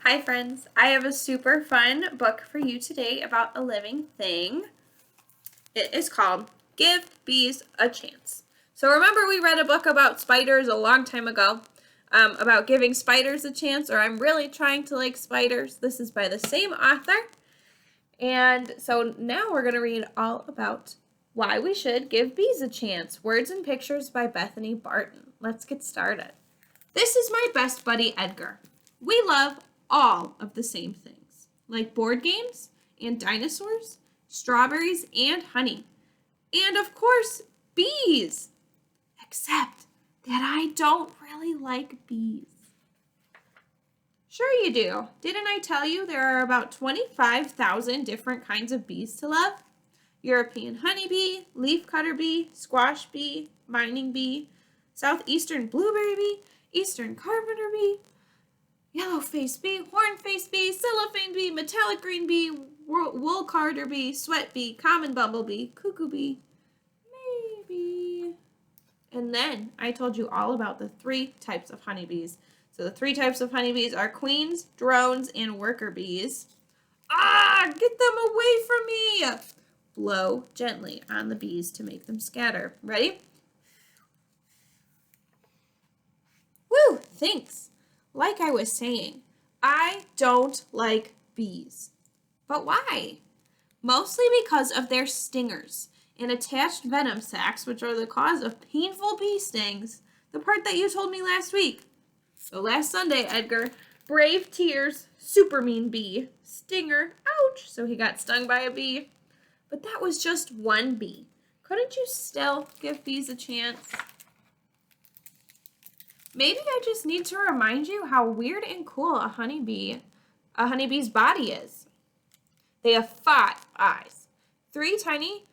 Hi friends, I have a super fun book for you today about a living thing. It is called Give Bees a Chance. So remember we read a book about spiders a long time ago, about giving spiders a chance, or I'm really trying to like spiders. This is by the same author. And so now we're going to read all about why we should give bees a chance. Words and Pictures by Bethany Barton. Let's get started. This is my best buddy Edgar. We love all of the same things, like board games and dinosaurs, strawberries and honey, and of course, bees. Except that I don't really like bees. Sure you do. Didn't I tell you there are about 25,000 different kinds of bees to love? European honeybee, leafcutter bee, squash bee, mining bee, southeastern blueberry bee, eastern carpenter bee, yellow-faced bee, horn-faced bee, cellophane bee, metallic green bee, wool carder bee, sweat bee, common bumblebee, cuckoo bee, maybe. And then I told you all about the 3 types of honeybees. So the 3 types of honeybees are queens, drones, and worker bees. Get them away from me! Blow gently on the bees to make them scatter. Ready? Woo, thanks. Like I was saying, I don't like bees. But why? Mostly because of their stingers and attached venom sacs, which are the cause of painful bee stings, the part that you told me last week. So last Sunday, Edgar, brave tears, super mean bee, stinger, ouch, so he got stung by a bee. But that was just one bee. Couldn't you still give bees a chance? Maybe I just need to remind you how weird and cool a honeybee's body is. They have 5 eyes. 3 tiny,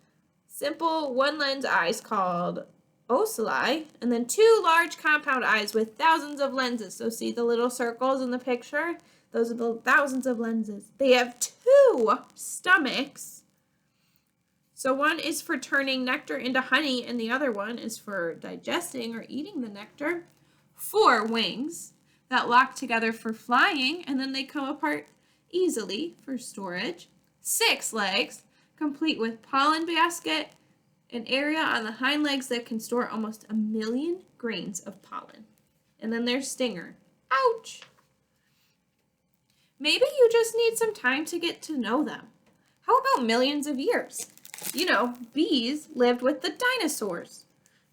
simple one-lens eyes called ocelli, and then 2 large compound eyes with thousands of lenses. So see the little circles in the picture? Those are the thousands of lenses. They have 2 stomachs. So one is for turning nectar into honey, and the other one is for digesting or eating the nectar. 4 wings that lock together for flying, and then they come apart easily for storage. 6 legs, complete with pollen basket, an area on the hind legs that can store almost 1 million grains of pollen. And then their stinger. Ouch! Maybe you just need some time to get to know them. How about millions of years? You know, bees lived with the dinosaurs.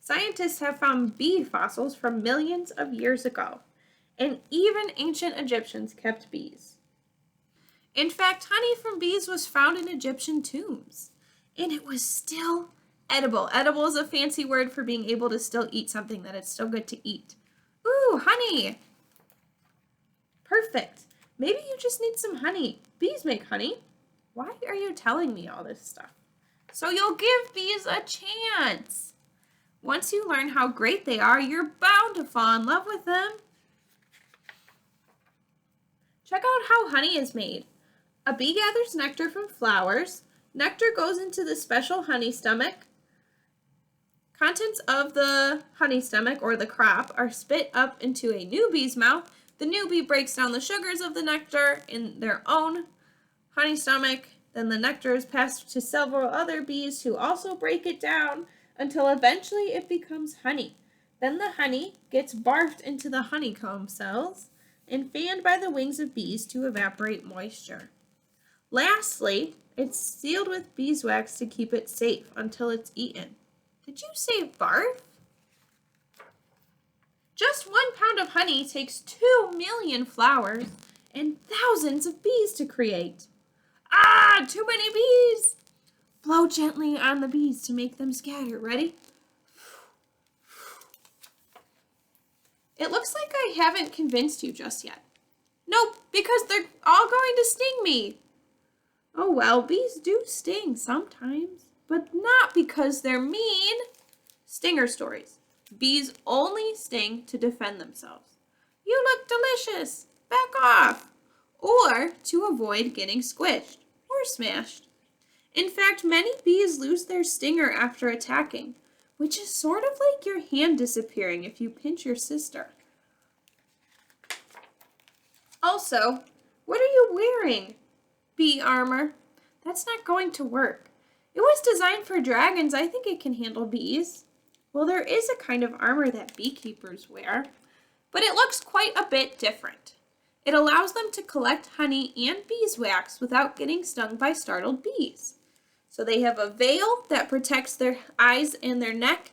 Scientists have found bee fossils from millions of years ago, and even ancient Egyptians kept bees. In fact, honey from bees was found in Egyptian tombs, and it was still edible. Edible is a fancy word for being able to still eat something that it's still good to eat. Ooh, honey! Perfect. Maybe you just need some honey. Bees make honey. Why are you telling me all this stuff? So you'll give bees a chance. Once you learn how great they are, you're bound to fall in love with them. Check out how honey is made. A bee gathers nectar from flowers. Nectar goes into the special honey stomach. Contents of the honey stomach, or the crop, are spit up into a new bee's mouth. The new bee breaks down the sugars of the nectar in their own honey stomach. Then the nectar is passed to several other bees who also break it down until eventually it becomes honey. Then the honey gets barfed into the honeycomb cells and fanned by the wings of bees to evaporate moisture. Lastly, it's sealed with beeswax to keep it safe until it's eaten. Did you say barf? Just 1 pound of honey takes 2 million flowers and thousands of bees to create. Too many bees! Blow gently on the bees to make them scatter. Ready? It looks like I haven't convinced you just yet. Nope, because they're all going to sting me. Oh well, bees do sting sometimes, but not because they're mean. Stinger stories. Bees only sting to defend themselves. You look delicious. Back off. Or to avoid getting squished or smashed. In fact, many bees lose their stinger after attacking, which is sort of like your hand disappearing if you pinch your sister. Also, What are you wearing? Bee armor. That's not going to work. It was designed for dragons. I think it can handle bees. Well, there is a kind of armor that beekeepers wear, but it looks quite a bit different. It allows them to collect honey and beeswax without getting stung by startled bees. So they have a veil that protects their eyes and their neck,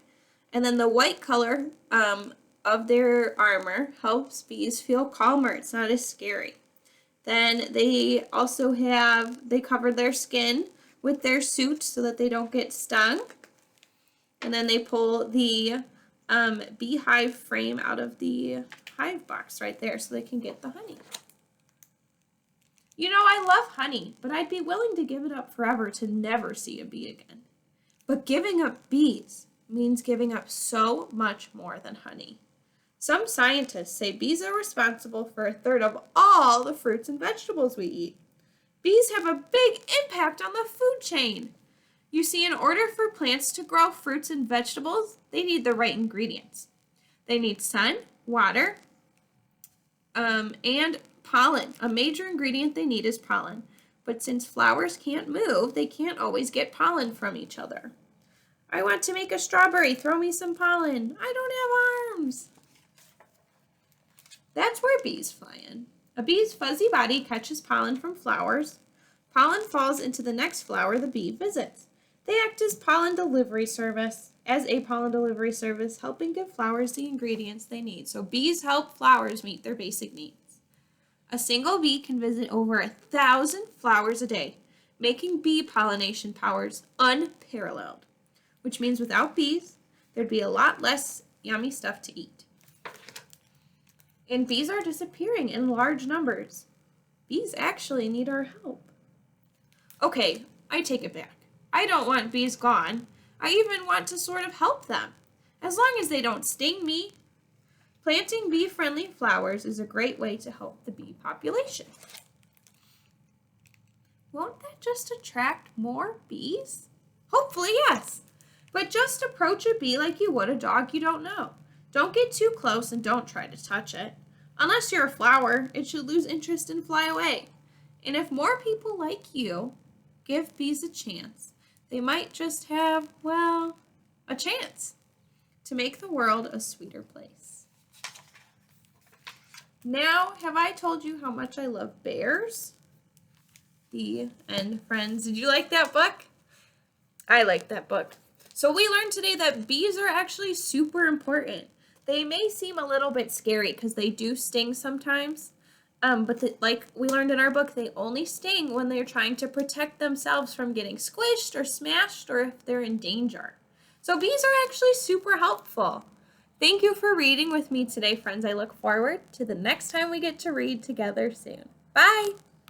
and then the white color of their armor helps bees feel calmer. It's not as scary. Then they also they cover their skin with their suit so that they don't get stung. And then they pull the beehive frame out of the hive box right there so they can get the honey. You know, I love honey, but I'd be willing to give it up forever to never see a bee again. But giving up bees means giving up so much more than honey. Some scientists say bees are responsible for a third of all the fruits and vegetables we eat. Bees have a big impact on the food chain. You see, in order for plants to grow fruits and vegetables, they need the right ingredients. They need sun, water, and pollen. A major ingredient they need is pollen. But since flowers can't move, they can't always get pollen from each other. I want to make a strawberry. Throw me some pollen. I don't have arms. That's where bees fly in. A bee's fuzzy body catches pollen from flowers. Pollen falls into the next flower the bee visits. They act as a pollen delivery service, helping give flowers the ingredients they need. So bees help flowers meet their basic needs. A single bee can visit over 1,000 flowers a day, making bee pollination powers unparalleled, which means without bees, there'd be a lot less yummy stuff to eat. And bees are disappearing in large numbers. Bees actually need our help. Okay, I take it back. I don't want bees gone. I even want to sort of help them, as long as they don't sting me. Planting bee-friendly flowers is a great way to help the bee population. Won't that just attract more bees? Hopefully, yes. But just approach a bee like you would a dog you don't know. Don't get too close and don't try to touch it. Unless you're a flower, it should lose interest and fly away. And if more people like you give bees a chance, they might just have, well, a chance to make the world a sweeter place. Now, have I told you how much I love bears? The end, friends. Did you like that book? I like that book. So we learned today that bees are actually super important. They may seem a little bit scary because they do sting sometimes. But like we learned in our book, they only sting when they're trying to protect themselves from getting squished or smashed or if they're in danger. So bees are actually super helpful. Thank you for reading with me today, friends. I look forward to the next time we get to read together soon. Bye!